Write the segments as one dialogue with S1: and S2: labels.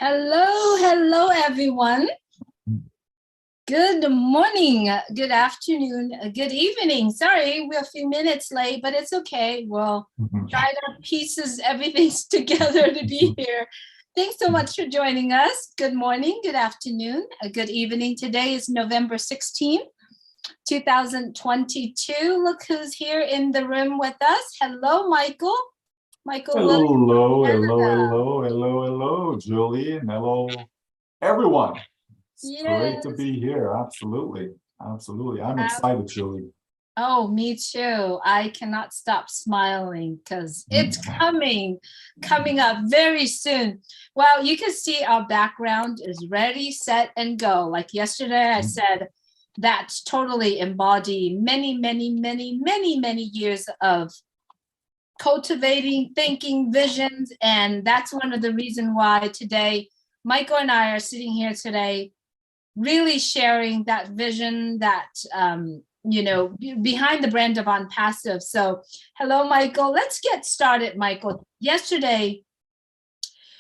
S1: Hello, everyone. Good morning, good afternoon, good evening. Sorry, we're a few minutes late, but it's okay. We'll try to pieces everything together to be here. Thanks so much for joining us. Good morning, good afternoon, good evening. Today is November 16th, 2022. Look who's here in the room with us. Hello, Michael.
S2: Hello, Julie, and hello, everyone. It's great to be here. Absolutely. I'm excited, Julie.
S1: Oh, me too. I cannot stop smiling because it's coming up very soon. Well, you can see our background is ready, set, and go. Like yesterday, I said that's totally embody many years of cultivating, thinking, visions. And that's one of the reasons why today, Michael and I are sitting here today, really sharing that vision that, behind the brand of ONPASSIVE. So hello, Michael. Let's get started, Michael. Yesterday,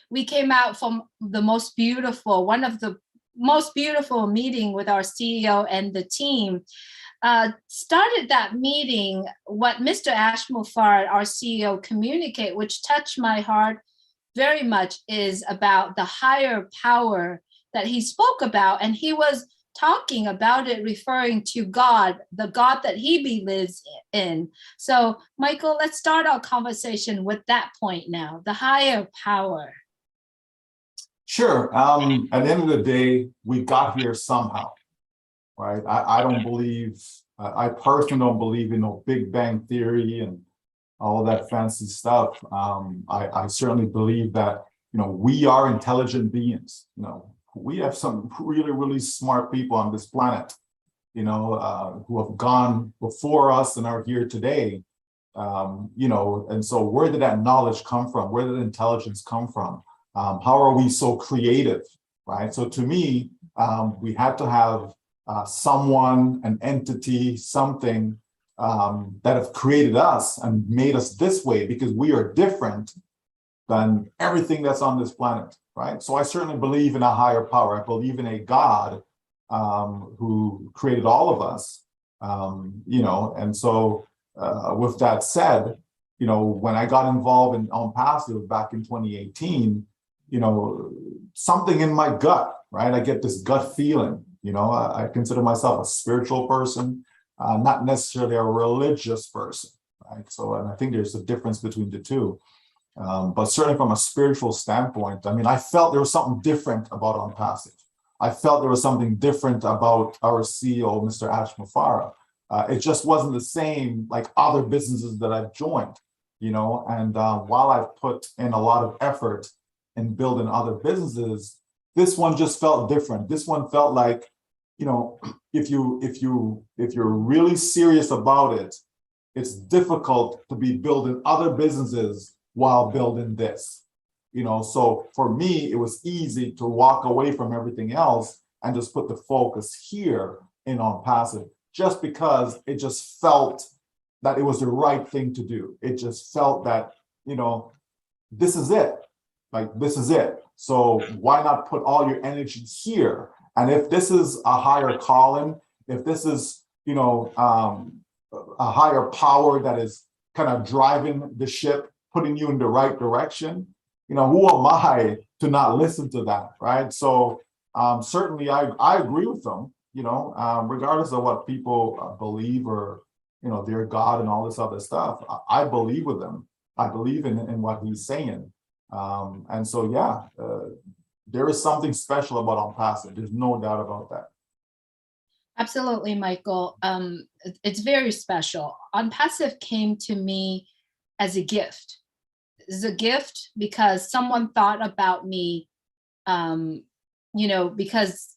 S1: we came out from one of the most beautiful meeting with our CEO and the team. Started that meeting, what Mr. AshMufareh, our CEO, communicate, which touched my heart very much, is about the higher power that he spoke about. And he was talking about it, referring to God, the God that he believes in. So, Michael, let's start our conversation with that point now, the higher power.
S2: Sure. At the end of the day, we got here somehow. Right. I don't believe, I personally don't believe in no Big Bang Theory and all that fancy stuff. I certainly believe that, we are intelligent beings. We have some really smart people on this planet, who have gone before us and are here today. And so where did that knowledge come from? Where did intelligence come from? How are we so creative? Right. So to me, we had to have someone, an entity, something that have created us and made us this way, because we are different than everything that's on this planet, right? So I certainly believe in a higher power. I believe in a God who created all of us, and so with that said, when I got involved in ONPASSIVE back in 2018, something in my gut, right? I get this gut feeling. I consider myself a spiritual person, not necessarily a religious person, right? So, and I think there's a difference between the two. But certainly from a spiritual standpoint, I felt there was something different about ONPASSIVE. I felt there was something different about our CEO, Mr. AshMufareh. It just wasn't the same like other businesses that I've joined, and while I've put in a lot of effort in building other businesses, this one just felt different. This one felt like, if you're really serious about it, it's difficult to be building other businesses while building this. So for me, it was easy to walk away from everything else and just put the focus here in ONPASSIVE, just because it just felt that it was the right thing to do. It just felt that, this is it. Like, this is it. So why not put all your energy here? And if this is a higher calling, if this is, a higher power that is kind of driving the ship, putting you in the right direction, who am I to not listen to that, right? So certainly I agree with them, regardless of what people believe or, their God and all this other stuff. I believe with them. I believe in what he's saying. And so, yeah, there is something special about ONPASSIVE. There's no doubt about that.
S1: Absolutely, Michael. It's very special. ONPASSIVE came to me as a gift. It's a gift because someone thought about me, because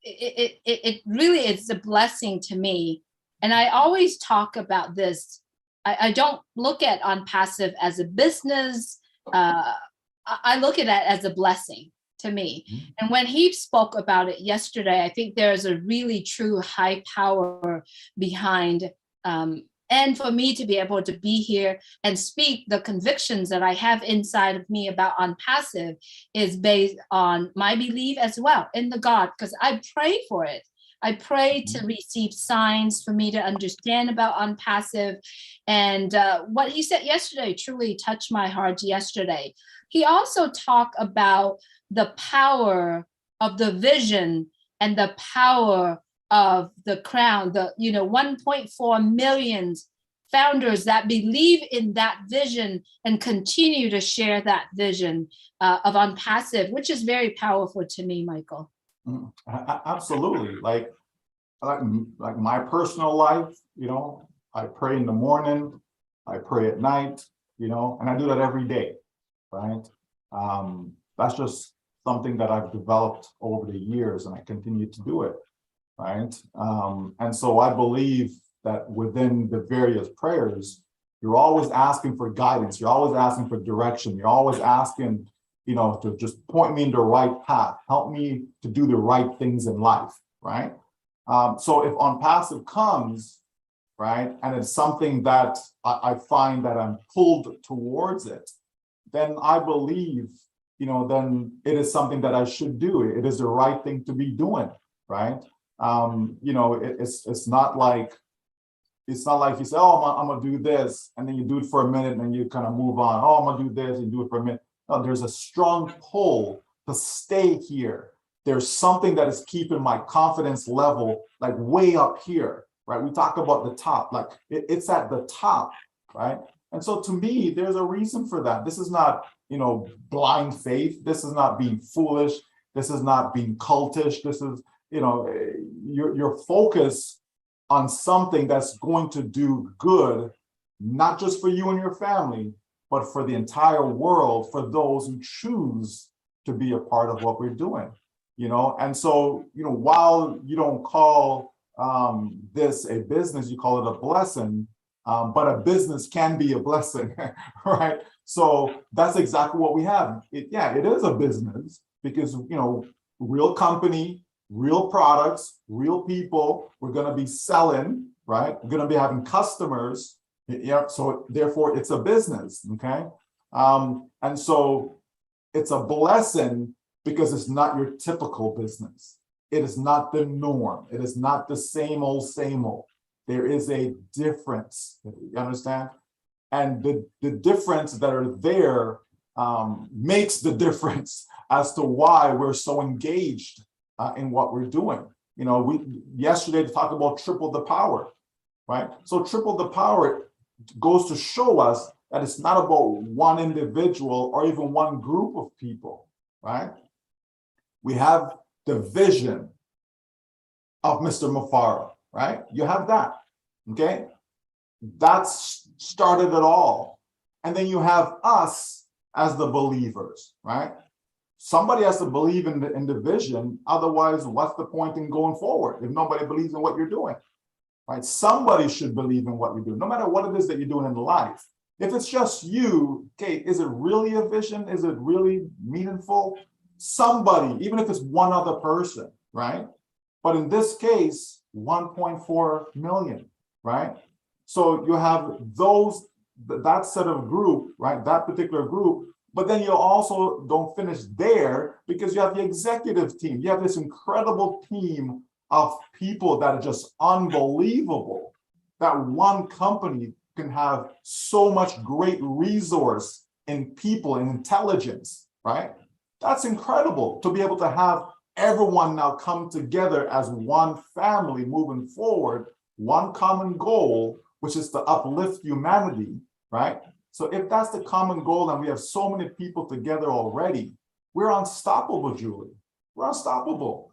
S1: it really is a blessing to me. And I always talk about this. I don't look at ONPASSIVE as a business. I look at it as a blessing to me. And when he spoke about it yesterday, I think there's a really true high power behind And for me to be able to be here and speak the convictions that I have inside of me about ONPASSIVE is based on my belief as well in the God, because I pray for it. I pray to receive signs for me to understand about ONPASSIVE. And what he said yesterday truly touched my heart yesterday. He also talked about the power of the vision and the power of the crown, the 1.4 million founders that believe in that vision and continue to share that vision of ONPASSIVE, which is very powerful to me, Michael.
S2: Absolutely. Like my personal life, I pray in the morning, I pray at night, and I do that every day, right? That's just something that I've developed over the years, and I continue to do it, right? And so I believe that within the various prayers, you're always asking for guidance, you're always asking for direction, you're always asking, to just point me in the right path, help me to do the right things in life, right? So if ONPASSIVE comes, right, and it's something that I find that I'm pulled towards it, then I believe, then it is something that I should do. It is the right thing to be doing, right? It's not like you say, oh, I'm gonna do this, and then you do it for a minute, and then you kind of move on. Oh, I'm gonna do this, and do it for a minute. No, there's a strong pull to stay here. There's something that is keeping my confidence level like way up here, right? We talk about the top, like it's at the top, right? And so to me, there's a reason for that. This is not, blind faith. This is not being foolish. This is not being cultish. This is, your focus on something that's going to do good, not just for you and your family, but for the entire world, for those who choose to be a part of what we're doing. And so, while you don't call this a business, you call it a blessing, but a business can be a blessing, right? So that's exactly what we have. It is a business because, real company, real products, real people, we're going to be selling, right? We're going to be having customers. So therefore it's a business, okay? And so it's a blessing because it's not your typical business. It is not the norm. It is not the same old, same old. There is a difference, you understand? And the difference that are there makes the difference as to why we're so engaged in what we're doing. Yesterday to talk about triple the power, right? So triple the power goes to show us that it's not about one individual or even one group of people, right? We have the vision of Mr. Nguyen, right? You have that, okay? That's started it all. And then you have us as the believers, right? Somebody has to believe in the vision. Otherwise, what's the point in going forward if nobody believes in what you're doing, right? Somebody should believe in what you're doing, no matter what it is that you're doing in life. If it's just you, okay, is it really a vision? Is it really meaningful? Somebody, even if it's one other person, right? But in this case, 1.4 million, right? So you have that set of group, right? That particular group, but then you also don't finish there because you have the executive team. You have this incredible team of people that are just unbelievable. That one company can have so much great resource in people and intelligence, right? That's incredible to be able to have everyone now come together as one family moving forward, one common goal, which is to uplift humanity, right? So if that's the common goal and we have so many people together already, we're unstoppable, Julie. We're unstoppable.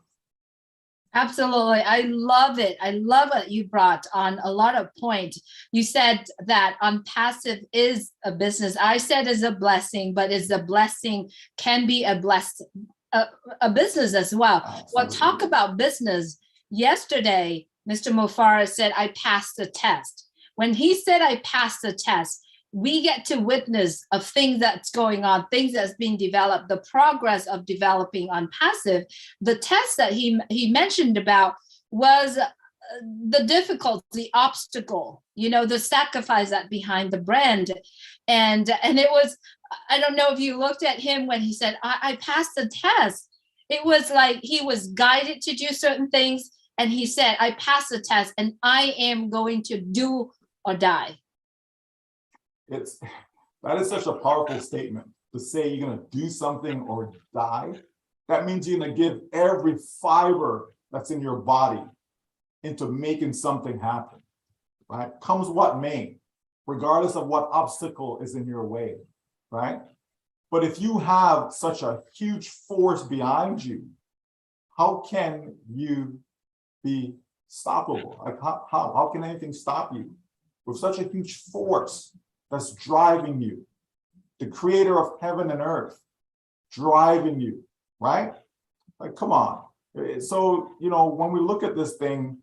S1: Absolutely. I love it. I love what you brought on a lot of points. You said that ONPASSIVE is a business. I said is a blessing, but is a blessing can be a blessing, a business as well.
S2: Absolutely.
S1: Well, talk about business. Yesterday, Mr. Nguyen said, I passed the test. When he said I passed the test, we get to witness of things that's going on, things that's being developed, the progress of developing ONPASSIVE. The test that he mentioned about was the difficulty, the obstacle, the sacrifice that behind the brand. And it was, I don't know if you looked at him when he said, I passed the test. It was like he was guided to do certain things. And he said, I passed the test and I am going to do or die.
S2: That is such a powerful statement to say you're going to do something or die. That means you're going to give every fiber that's in your body into making something happen, right? Comes what may, regardless of what obstacle is in your way, right? But if you have such a huge force behind you, how can you be stoppable? Like how can anything stop you with such a huge force that's driving you? The creator of heaven and earth driving you, right? Like, come on. So, when we look at this thing,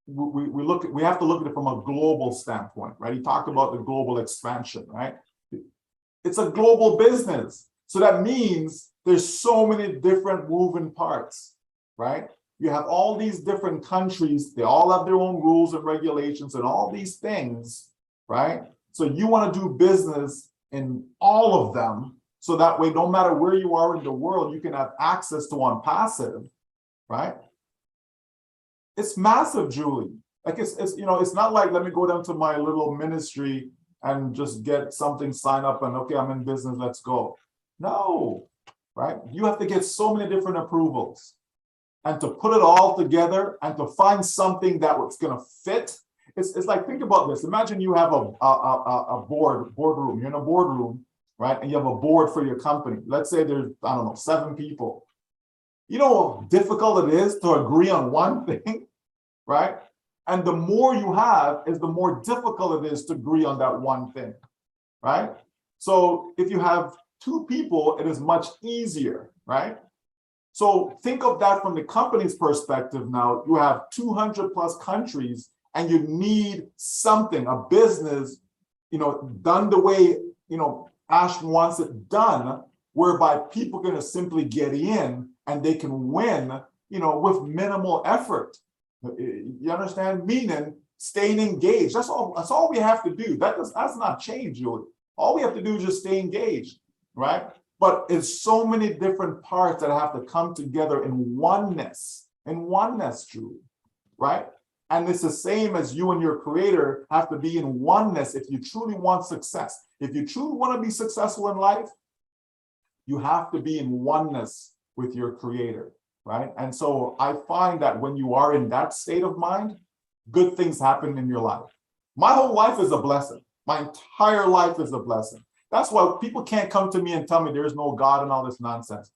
S2: we have to look at it from a global standpoint, right? He talked about the global expansion, right? It's a global business. So that means there's so many different moving parts, right? You have all these different countries, they all have their own rules and regulations and all these things, right? So you want to do business in all of them, so that way, no matter where you are in the world, you can have access to ONPASSIVE, right? It's massive, Julie. Like it's not like, let me go down to my little ministry and just get something, sign up and okay, I'm in business, let's go. No, right? You have to get so many different approvals, and to put it all together and to find something that was going to fit. It's like, think about this. Imagine you have a boardroom. You're in a boardroom, right? And you have a board for your company. Let's say there's, I don't know, 7 people. You know how difficult it is to agree on one thing, right? And the more you have is the more difficult it is to agree on that one thing, right? So if you have 2 people, it is much easier, right? So think of that from the company's perspective. Now you have 200 plus countries and you need something, a business, done the way, Ash wants it done, whereby people are going to simply get in and they can win, with minimal effort. You understand? Meaning staying engaged. That's all we have to do. That's not change, Julie. All we have to do is just stay engaged, right? But it's so many different parts that have to come together in oneness, Julie, right? And it's the same as you and your creator have to be in oneness if you truly want success. If you truly want to be successful in life, you have to be in oneness with your creator, right? And so I find that when you are in that state of mind, good things happen in your life. My whole life is a blessing. My entire life is a blessing. That's why people can't come to me and tell me there's no God and all this nonsense.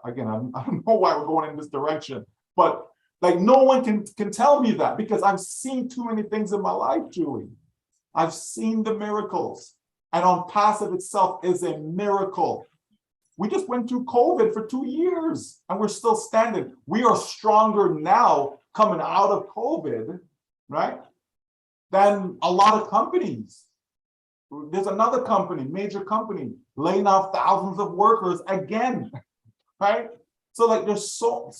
S2: Again, I don't know why we're going in this direction, but like no one can tell me that, because I've seen too many things in my life, Julie. I've seen the miracles, and ONPASSIVE itself is a miracle. We just went through COVID for 2 years and we're still standing. We are stronger now coming out of COVID, right, than a lot of companies. There's another company, major company, laying off thousands of workers again, right? So like there's so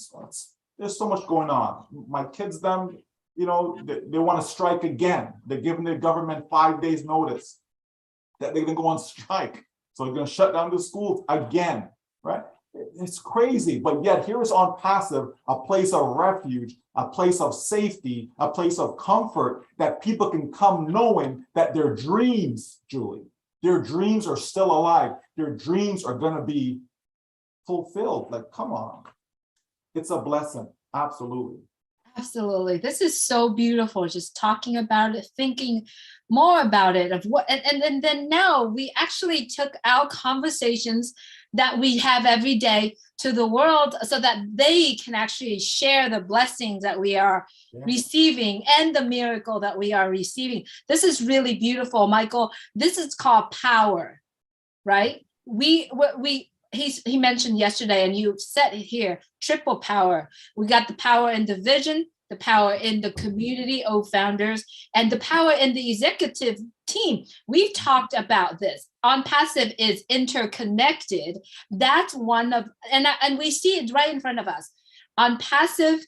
S2: much going on. My kids, they want to strike again. They're giving the government 5 days notice that they're going to go on strike. So they're going to shut down the schools again, right? It's crazy, but yet here is ONPASSIVE, a place of refuge, a place of safety, a place of comfort that people can come knowing that their dreams, Julie, their dreams are still alive. Their dreams are going to be fulfilled. Like, come on. It's a blessing. Absolutely.
S1: Absolutely. This is so beautiful. Just talking about it, thinking more about it, of what, and then now we actually took our conversations that we have every day to the world so that they can actually share the blessings that we are receiving and the miracle that we are receiving. This is really beautiful, Michael. This is called power, right? He mentioned yesterday, and you said it here, triple power. We got the power in the vision, the power in the community of founders, and the power in the executive team. We've talked about this. ONPASSIVE is interconnected. That's one of, and we see it right in front of us. ONPASSIVE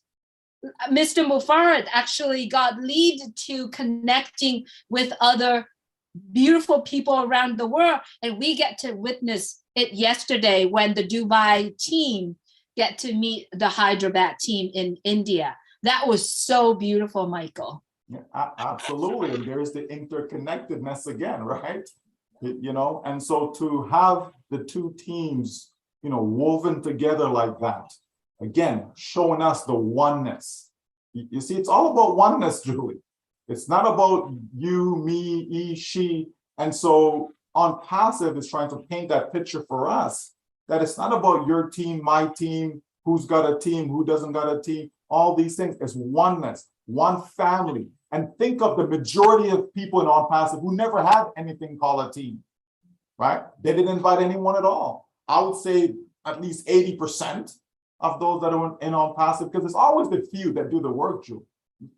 S1: Mr. Mufareh actually got lead to connecting with other beautiful people around the world. And we get to witness it yesterday when the Dubai team get to meet the Hyderabad team in India. That was so beautiful, Michael.
S2: Yeah, absolutely. And there's the interconnectedness again, right? You know, and so to have the two teams, you know, woven together like that, again, showing us the oneness. You see, it's all about oneness, Julie. It's not about you, me, he, she. And so ONPASSIVE is trying to paint that picture for us, that it's not about your team, my team, who's got a team, who doesn't got a team, all these things. It's oneness, one family. And think of the majority of people in ONPASSIVE who never had anything called a team, right? They didn't invite anyone at all. I would say at least 80% of those that are in ONPASSIVE, because it's always the few that do the work, Julie.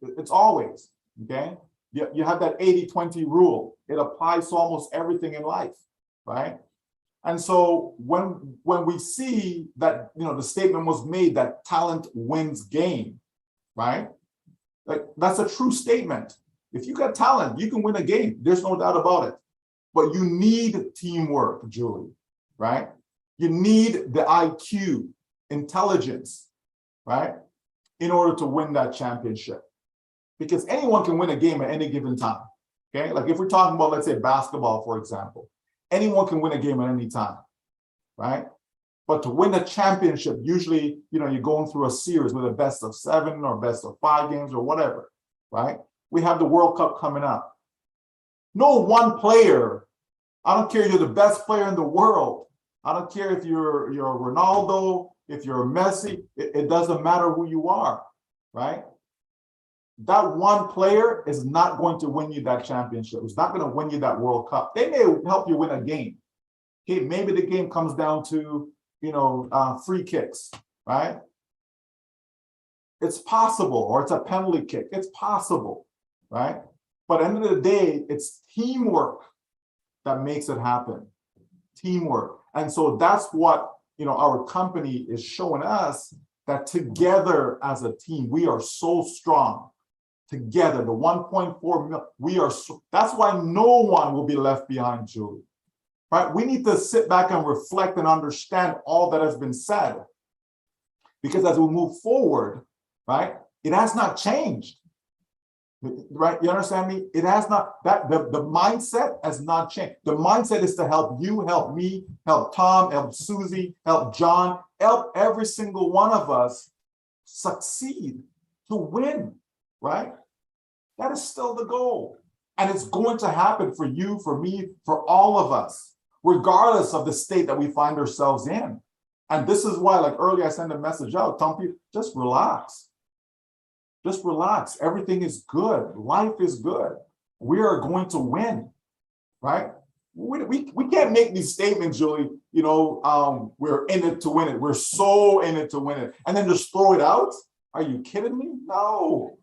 S2: It's always, okay? You have that 80-20 rule. It applies to almost everything in life, right? And so when we see that, you know, the statement was made that talent wins game, right? Like, that's a true statement. If you got talent, you can win a game. There's no doubt about it. But you need teamwork, Julie, right? You need the IQ, intelligence, right? In order to win that championship. Because anyone can win a game at any given time, okay? Like if we're talking about, let's say, basketball, for example, anyone can win a game at any time, right? But to win a championship, usually, you know, you're going through a series with a best of 7 or best of 5 games or whatever, right? We have the World Cup coming up. No one player, I don't care if you're the best player in the world. I don't care if you're Ronaldo, if you're Messi, it doesn't matter who you are, right? That one player is not going to win you that championship. It's not going to win you that World Cup. They may help you win a game. Okay, maybe the game comes down to, you know, free kicks, right? It's possible, or it's a penalty kick. It's possible, right? But at the end of the day, it's teamwork that makes it happen. Teamwork. And so that's what, you know, our company is showing us, that together as a team, we are so strong. Together, the 1.4 million, we are so, that's why no one will be left behind, Julie. Right? We need to sit back and reflect and understand all that has been said. Because as we move forward, right, it has not changed. Right? You understand me? It has not, that the mindset has not changed. The mindset is to help you, help me, help Tom, help Susie, help John, help every single one of us succeed, to win, right? That is still the goal. And it's going to happen for you, for me, for all of us, regardless of the state that we find ourselves in. And this is why, like earlier, I sent a message out, telling people, just relax. Just relax. Everything is good. Life is good. We are going to win, right? We can't make these statements, Julie, you know, we're in it to win it. We're so in it to win it. And then just throw it out? Are you kidding me? No.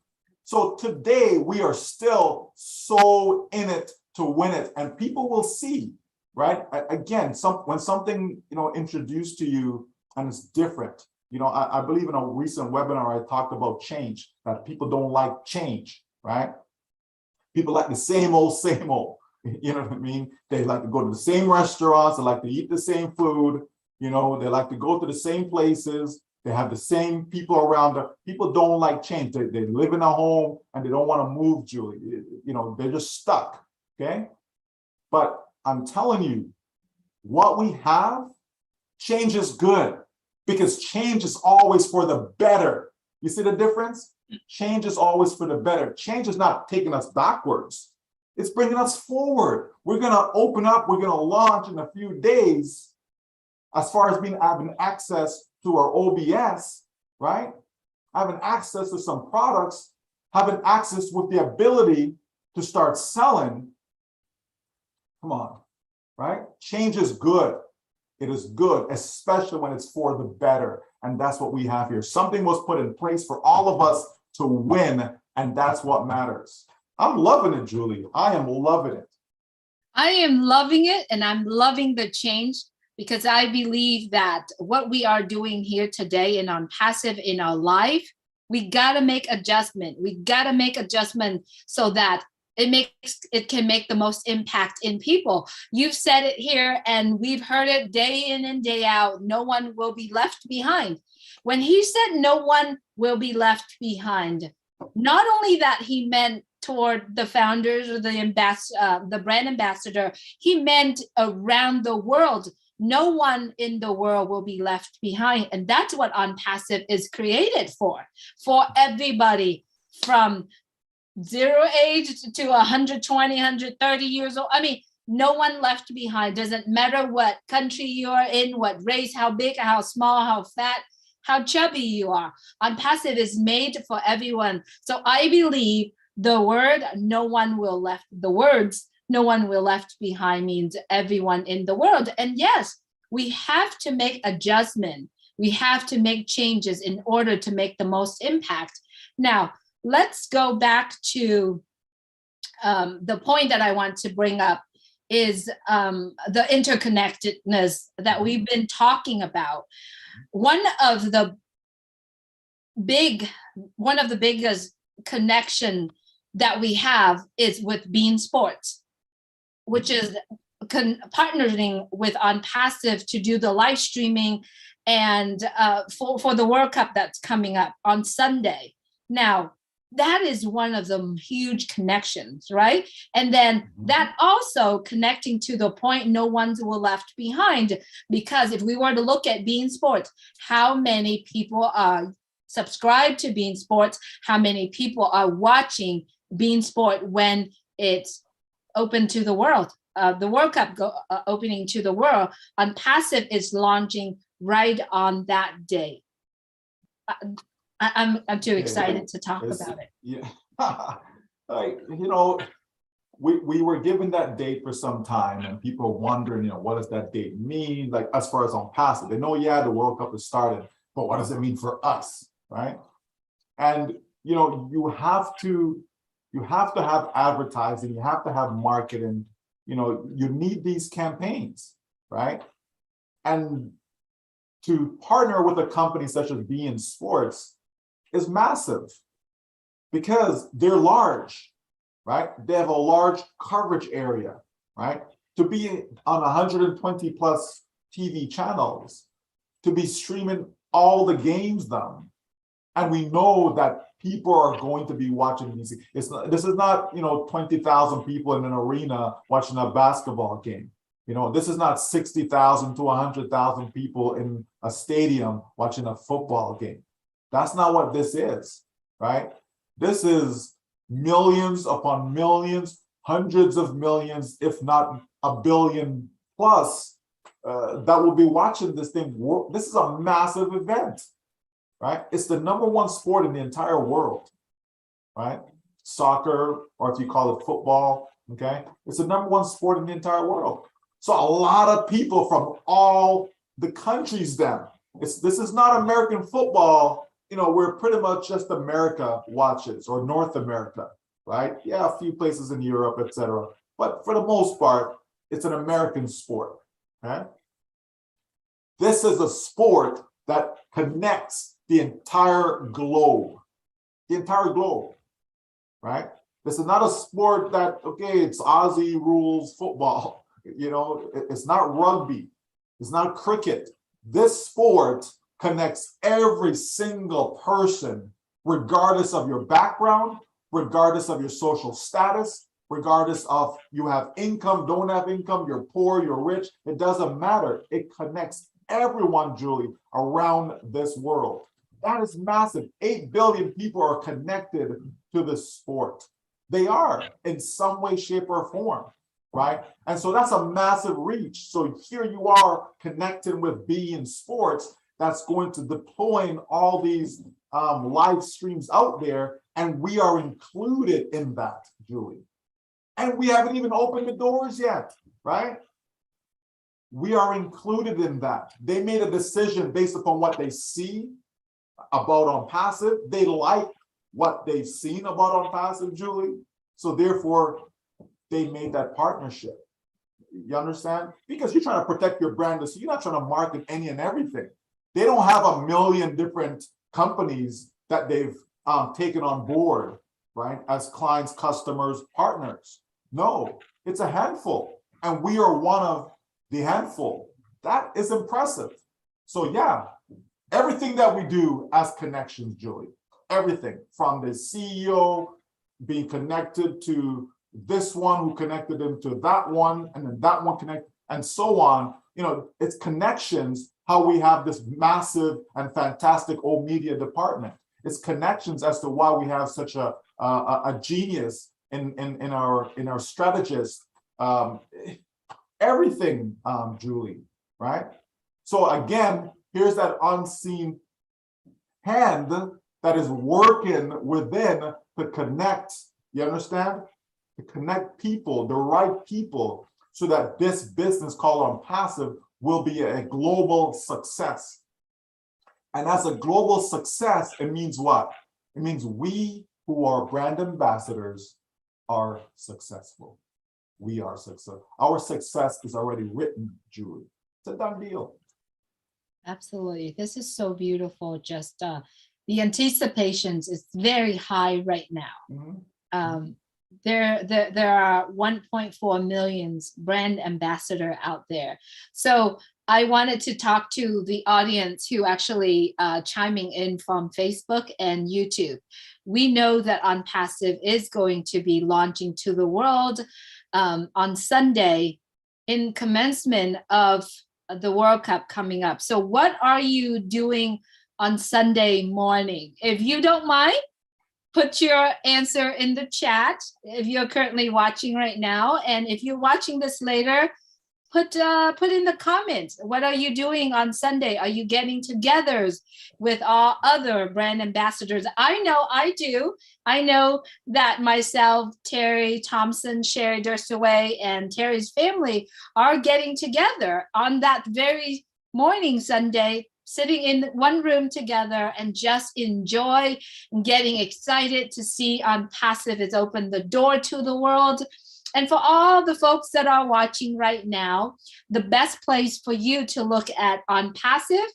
S2: So today we are still so in it to win it, and people will see, right? Again, when something, you know, introduced to you and it's different, you know, I believe in a recent webinar, I talked about change, that people don't like change, right? People like the same old, you know what I mean? They like to go to the same restaurants, they like to eat the same food, you know, they like to go to the same places. They have the same people around them. People don't like change. They live in a home and they don't want to move, Julie. You know, they're just stuck, okay? But I'm telling you, what we have, change is good, because change is always for the better. You see the difference? Change is always for the better. Change is not taking us backwards. It's bringing us forward. We're going to open up. We're going to launch in a few days, as far as having access to our OBS, right? Having access to some products, having access with the ability to start selling. Come on, right? Change is good. It is good, especially when it's for the better. And that's what we have here. Something was put in place for all of us to win, and that's what matters. I'm loving it, Julie. I am loving it.
S1: I am loving it, and I'm loving the change, because I believe that what we are doing here today and ONPASSIVE in our life We got to make adjustment. We got to make adjustment so that it can make the most impact in people. You've said it here and we've heard it day in and day out. No one will be left behind. When he said no one will be left behind, not only that he meant toward the founders or the brand ambassador, he meant around the world. No one in the world will be left behind. And that's what ONPASSIVE is created for everybody from 0 age to 120, 130 years old. I mean, no one left behind. Doesn't matter what country you are in, what race, how big, how small, how fat, how chubby you are. ONPASSIVE is made for everyone. So I believe the words no one will left behind means everyone in the world. And yes, we have to make adjustment. We have to make changes in order to make the most impact. Now, let's go back to the point that I want to bring up is the interconnectedness that we've been talking about. One of the biggest connection that we have is with Bein Sports, which is partnering with ONPASSIVE to do the live streaming and for the World Cup that's coming up on Sunday. Now, that is one of the huge connections, right? And then that also connecting to the point no one will left behind, because if we were to look at Bein Sports, how many people are subscribed to Bein Sports? How many people are watching Bein Sport when it's open to the world? The World Cup opening to the world, ONPASSIVE is launching right on that day. I'm too excited to talk about it.
S2: Yeah, like, we were given that date for some time, and people are wondering, what does that date mean? Like, as far as ONPASSIVE, they know, yeah, the World Cup has started, but what does it mean for us, right? And you have to have advertising, you have to have marketing. You need these campaigns, right? And to partner with a company such as Bein Sports is massive, because they're large, right? They have a large coverage area, right? To be on 120 plus TV channels, to be streaming all the games done. And we know that people are going to be watching these. This is not, 20,000 people in an arena watching a basketball game. This is not 60,000 to 100,000 people in a stadium watching a football game. That's not what this is, right? This is millions upon millions, hundreds of millions, if not a billion plus, that will be watching this thing. This is a massive event, right? It's the #1 sport in the entire world, right? Soccer, or if you call it football, okay? It's the #1 sport in the entire world. So a lot of people from all the countries then. This is not American football, where pretty much just America watches, or North America, right? Yeah, a few places in Europe, etc. But for the most part, it's an American sport, okay? This is a sport that connects the entire globe, right? This is not a sport that, okay, it's Aussie rules football, it's not rugby, it's not cricket. This sport connects every single person, regardless of your background, regardless of your social status, regardless of you have income, don't have income, you're poor, you're rich, it doesn't matter. It connects everyone, Julie, around this world. That is massive. 8 billion people are connected to this sport. They are in some way, shape, or form, right? And so that's a massive reach. So here you are connecting with Bein Sports, that's going to deploying all these live streams out there, and we are included in that, Julie. And we haven't even opened the doors yet, right? We are included in that. They made a decision based upon what they see about ONPASSIVE. They like what they've seen about ONPASSIVE, Julie. So therefore, they made that partnership. You understand? Because you're trying to protect your brand, so you're not trying to market any and everything. They don't have a million different companies that they've taken on board, right, as clients, customers, partners. No, it's a handful, and we are one of the handful. That is impressive. So yeah, everything that we do as connections, Julie, everything from the CEO being connected to this one who connected him to that one, and then that one connect, and so on. You know, it's connections, how we have this massive and fantastic old media department. It's connections as to why we have such a genius in our strategists. Everything, Julie, right? So again, here's that unseen hand that is working within to connect. You understand? To connect people, the right people, so that this business called ONPASSIVE will be a global success. And as a global success, it means what? It means we who are brand ambassadors are successful. We are successful. Our success is already written, Julie. It's a done deal.
S1: Absolutely. This is so beautiful. Just the anticipations is very high right now. Mm-hmm. There are 1.4 million brand ambassador out there. So I wanted to talk to the audience who actually chiming in from Facebook and YouTube. We know that ONPASSIVE is going to be launching to the world on Sunday in commencement of the World Cup coming up. So what are you doing on Sunday morning? If you don't mind, put your answer in the chat if you're currently watching right now. And if you're watching this later, put in the comments, what are you doing on Sunday? Are you getting togethers with all other brand ambassadors? I know I do. I know that myself, Terry Thompson, Sherry Durstaway, and Terry's family are getting together on that very morning Sunday, sitting in one room together and just enjoy and getting excited to see ONPASSIVE has opened the door to the world. And for all the folks that are watching right now, the best place for you to look at ONPASSIVE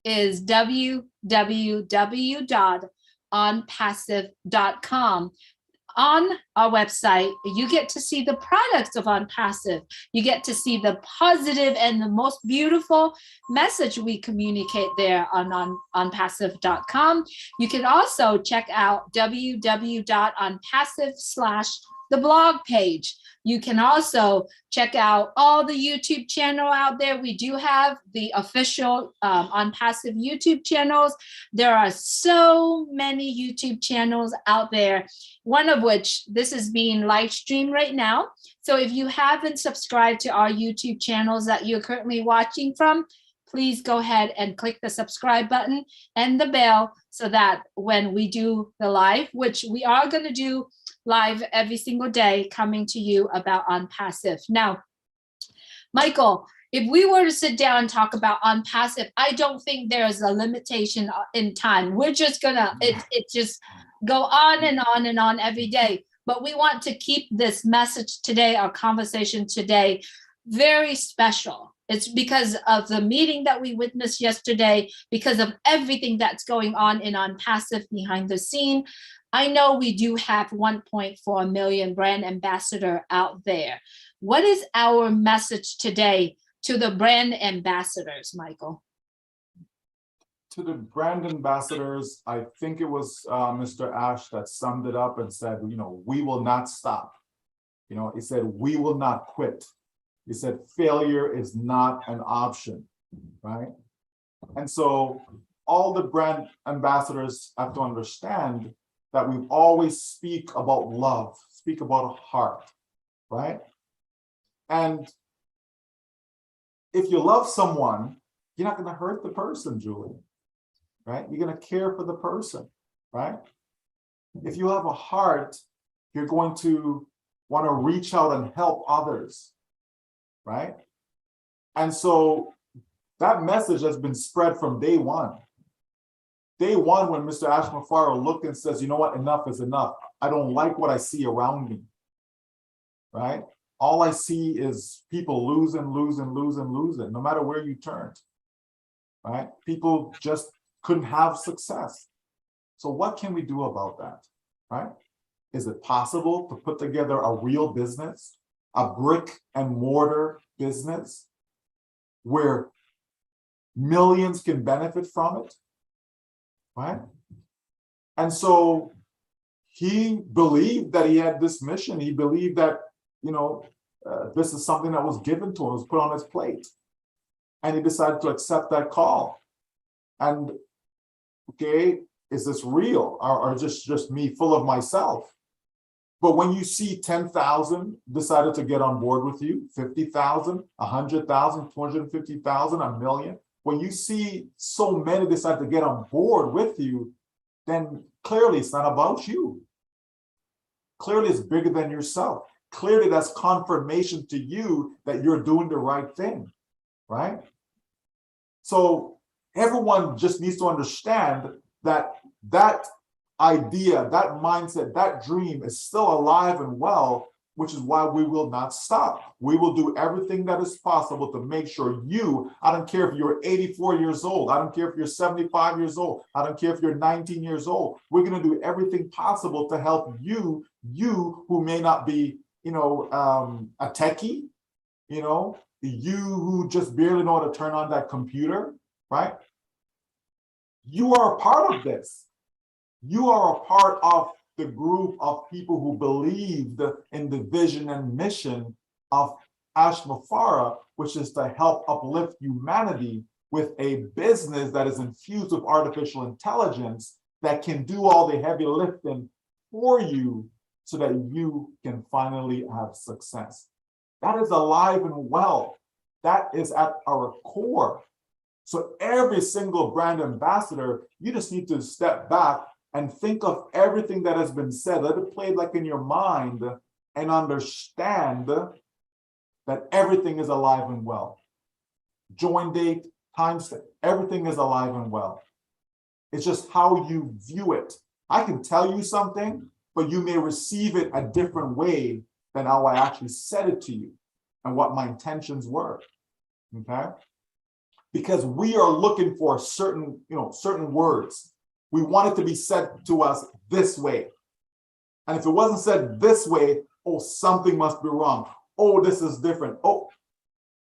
S1: is www.onpassive.com. On our website, you get to see the products of ONPASSIVE. You get to see the positive and the most beautiful message we communicate there on onpassive.com. You can also check out www.onpassive.com/the blog page. You can also check out all the YouTube channel out there. We do have the official ONPASSIVE YouTube channels. There are so many YouTube channels out there, one of which this is being live streamed right now. So if you haven't subscribed to our YouTube channels that you're currently watching from, please go ahead and click the subscribe button and the bell so that when we do the live, which we are going to do live every single day, coming to you about ONPASSIVE. Now, Michael, if we were to sit down and talk about ONPASSIVE, I don't think there is a limitation in time. We're just gonna, it just go on and on and on every day. But we want to keep this message today, our conversation today, very special. It's because of the meeting that we witnessed yesterday, because of everything that's going on in ONPASSIVE behind the scene. I know we do have 1.4 million brand ambassador out there. What is our message today to the brand ambassadors, Michael?
S2: To the brand ambassadors, I think it was Mr. Ash that summed it up and said, you know, we will not stop. You know, he said, we will not quit. He said, failure is not an option, right? And so all the brand ambassadors have to understand that we always speak about love, speak about heart, right? And if you love someone, you're not going to hurt the person, Julie, right? You're going to care for the person, right? If you have a heart, you're going to want to reach out and help others, right? And so that message has been spread from day one. Day one, when Mr. AshMufareh looked and says, you know what, enough is enough. I don't like what I see around me, right? All I see is people losing, no matter where you turned, right? People just couldn't have success. So what can we do about that, right? Is it possible to put together a real business, a brick and mortar business where millions can benefit from it, right? And so he believed that he had this mission. He believed that, this is something that was given to him, was put on his plate. And he decided to accept that call. And, okay, is this real or just me full of myself? But when you see 10,000 decided to get on board with you, 50,000, 100,000, 250,000, a million, when you see so many decide to get on board with you, then clearly it's not about you. Clearly it's bigger than yourself. Clearly that's confirmation to you that you're doing the right thing, right? So everyone just needs to understand that that idea, that mindset, that dream is still alive and well, which is why we will not stop. We will do everything that is possible to make sure you, I don't care if you're 84 years old, I don't care if you're 75 years old, I don't care if you're 19 years old, we're going to do everything possible to help you who may not be, a techie, you who just barely know how to turn on that computer, right? You are a part of this. You are a part of the group of people who believed in the vision and mission of AshMufareh, which is to help uplift humanity with a business that is infused with artificial intelligence that can do all the heavy lifting for you so that you can finally have success. That is alive and well. That is at our core. So every single brand ambassador, you just need to step back and think of everything that has been said. Let it play like in your mind and understand that everything is alive and well. Join date, time stamp, everything is alive and well. It's just how you view it. I can tell you something, but you may receive it a different way than how I actually said it to you and what my intentions were, okay? Because we are looking for certain words. We want it to be said to us this way. And if it wasn't said this way, oh, something must be wrong. Oh, this is different. Oh,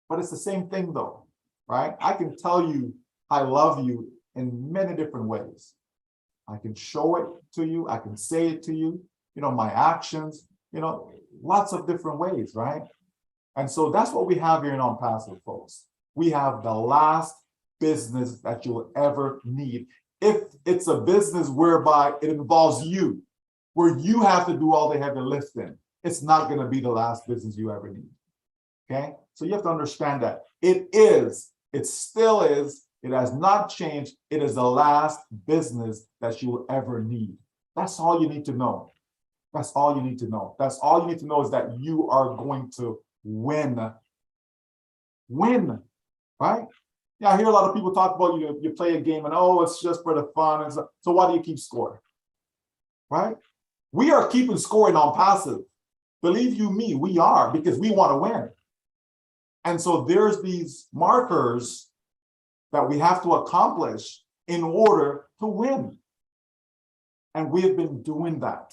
S2: but it's the same thing though, right? I can tell you I love you in many different ways. I can show it to you. I can say it to you, my actions, lots of different ways, right? And so that's what we have here in ONPASSIVE, folks. We have the last business that you'll ever need. If it's a business whereby it involves you, where you have to do all the heavy lifting, it's not going to be the last business you ever need. Okay? So you have to understand that. It still is, it has not changed. It is the last business that you will ever need. That's all you need to know. That's all you need to know. That's all you need to know is that you are going to win. Win, right? Yeah, I hear a lot of people talk about you play a game and oh, it's just for the fun. And so why do you keep score? Right? We are keeping score in ONPASSIVE. Believe you me, we are, because we want to win. And so there's these markers that we have to accomplish in order to win. And we have been doing that,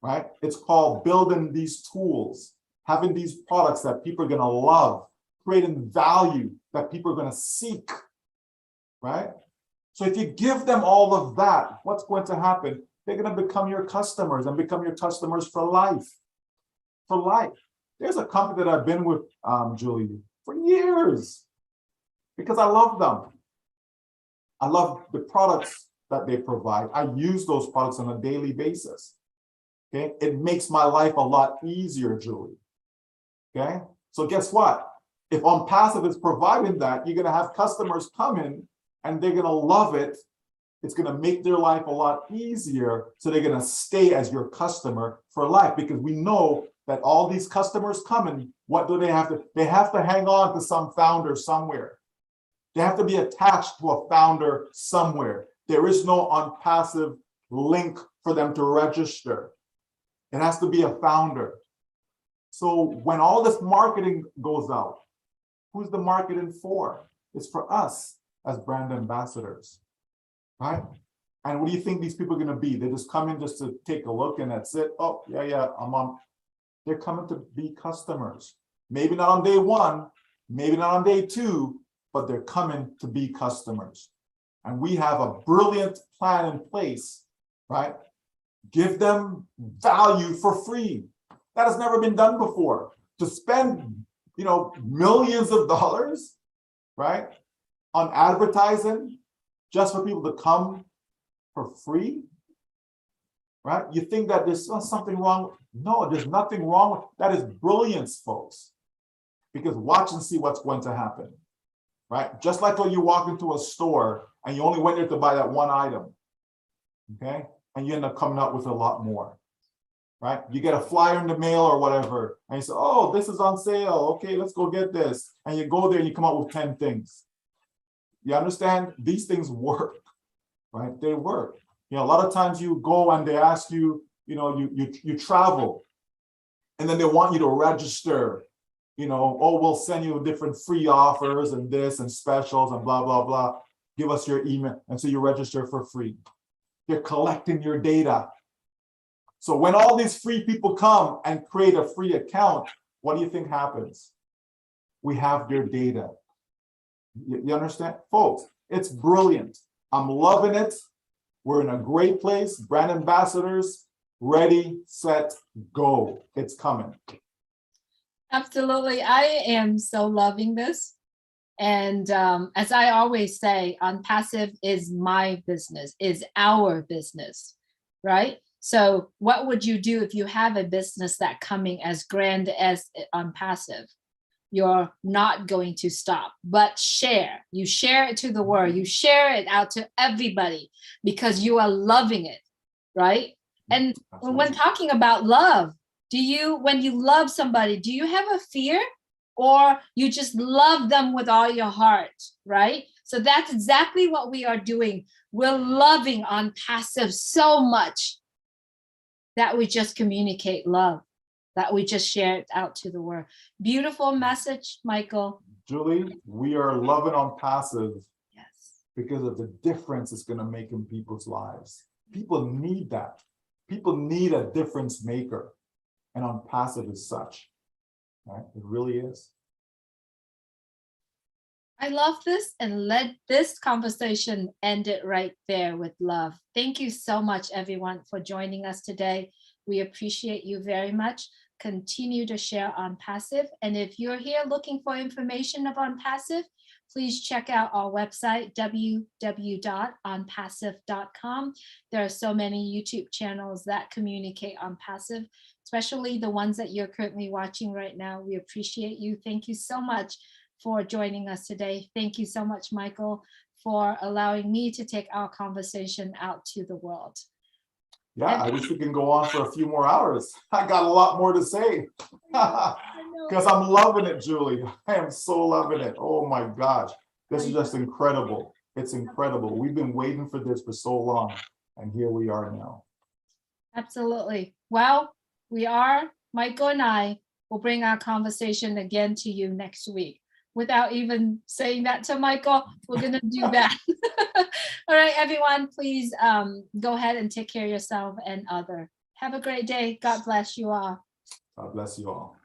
S2: right? It's called building these tools, having these products that people are going to love, creating value that people are going to seek, right? So if you give them all of that, what's going to happen? They're going to become your customers and become your customers for life. For life. There's a company that I've been with, Julie, for years because I love them. I love the products that they provide. I use those products on a daily basis. Okay, it makes my life a lot easier, Julie. Okay, so guess what? If ONPASSIVE is providing that, you're going to have customers come in and they're going to love it. It's going to make their life a lot easier. So they're going to stay as your customer for life because we know that all these customers coming, what do they have to? They have to hang on to some founder somewhere. They have to be attached to a founder somewhere. There is no ONPASSIVE link for them to register. It has to be a founder. So when all this marketing goes out, who's the marketing for? It's for us as brand ambassadors, right? And what do you think these people are going to be? They just come in just to take a look and that's it. Oh, yeah, I'm on. They're coming to be customers. Maybe not on day one, maybe not on day two, but they're coming to be customers. And we have a brilliant plan in place, right? Give them value for free. That has never been done before. To spend, millions of dollars, right, on advertising just for people to come for free, right? You think that there's something wrong? No, there's nothing wrong with that. Is brilliance, folks. Because watch and see what's going to happen, right? Just like when you walk into a store and you only went there to buy that one item, okay? And you end up coming out with a lot more, right? You get a flyer in the mail or whatever, and you say, oh, this is on sale. Okay, let's go get this. And you go there and you come out with 10 things. You understand? These things work, right? They work. A lot of times you go and they ask you, you travel, and then they want you to register. Oh, we'll send you different free offers and this and specials and blah, blah, blah. Give us your email. And so you register for free. They're collecting your data. So when all these free people come and create a free account, what do you think happens? We have their data. You understand? Folks, it's brilliant. I'm loving it. We're in a great place. Brand ambassadors, ready, set, go. It's coming.
S1: Absolutely. I am so loving this. And as I always say, ONPASSIVE is my business, is our business, right? So what would you do if you have a business that coming as grand as ONPASSIVE? You're not going to stop, but share. You share it to the world. You share it out to everybody because you are loving it, right? And when talking about love, when you love somebody, do you have a fear, or you just love them with all your heart, right? So that's exactly what we are doing. We're loving ONPASSIVE so much that we just communicate love, that we just share it out to the world. Beautiful message, Michael.
S2: Julie, we are loving ONPASSIVE.
S1: Yes.
S2: Because of the difference it's going to make in people's lives. People need that. People need a difference maker. And ONPASSIVE is such, right? It really is.
S1: I love this, and let this conversation end it right there with love. Thank you so much, everyone, for joining us today. We appreciate you very much. Continue to share ONPASSIVE. And if you're here looking for information of ONPASSIVE, please check out our website, www.onpassive.com. There are so many YouTube channels that communicate ONPASSIVE, especially the ones that you're currently watching right now. We appreciate you. Thank you so much for joining us today. Thank you so much, Michael, for allowing me to take our conversation out to the world.
S2: Yeah, I wish we can go on for a few more hours. I got a lot more to say because I'm loving it, Julie. I am so loving it. Oh my gosh, this is just incredible. It's incredible. We've been waiting for this for so long, and here we are now.
S1: Absolutely. Well, Michael and I will bring our conversation again to you next week. Without even saying that to Michael, we're going to do that. All right, everyone, please go ahead and take care of yourself and other. Have a great day. God bless you all.
S2: God bless you all.